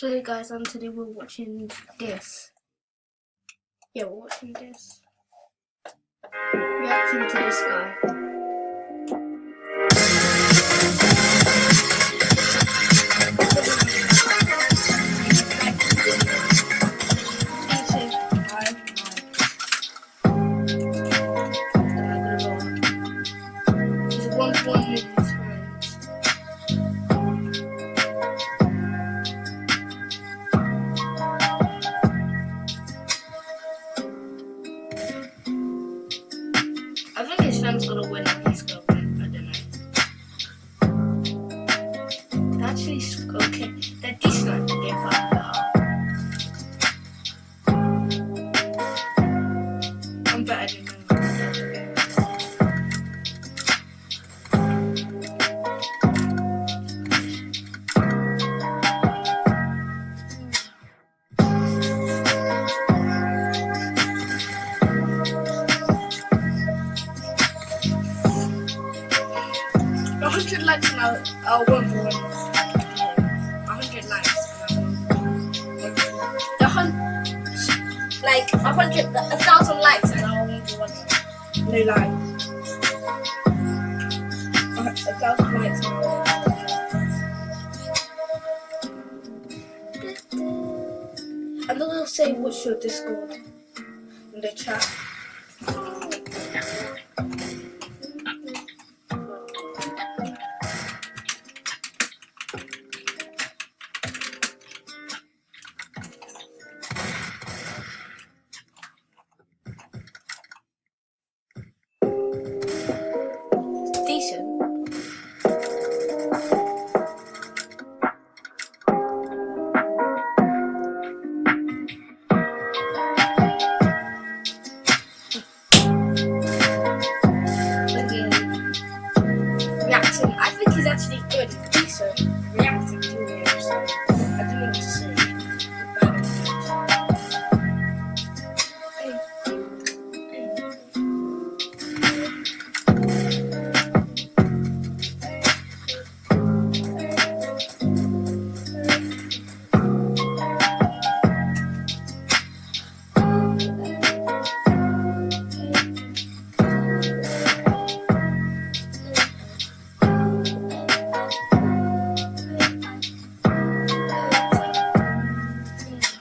So hey guys, today we're watching this. Yeah, we're watching this. Reacting to this guy. He's one with his friends. I think his friend's gonna win and he's gonna win. I don't know. They're actually okay. They're decent at the game, but I'm better than them. A 100 likes and I'll win for one. 100 likes and I'll win. Like 1,000 likes and I'll win for one. No lie. 1,000 likes and I'll win. And they'll say what's your Discord in the chat. Decent. Reacting, I think he's actually good. He's decent. Reacting to him, so I don't know what to say.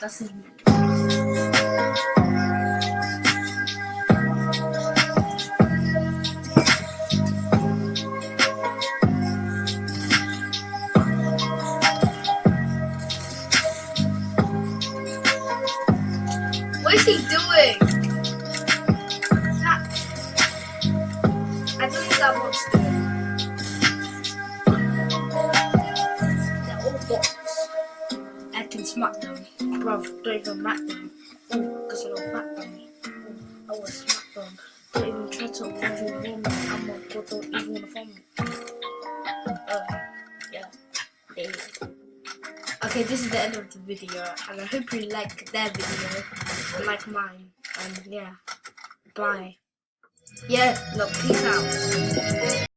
That's his name. What is he doing? I don't think that bot's doing. They're all bots. I can smack them. Bruv, don't even smack them. Because I don't smack them. I will smack them. Don't even try to overwhelm me. I'm a bot, don't even want to phone me. Yeah. There you go. Okay, this is the end of the video. And I hope you like their video. And like mine. And yeah. Bye. Yeah, look, peace out.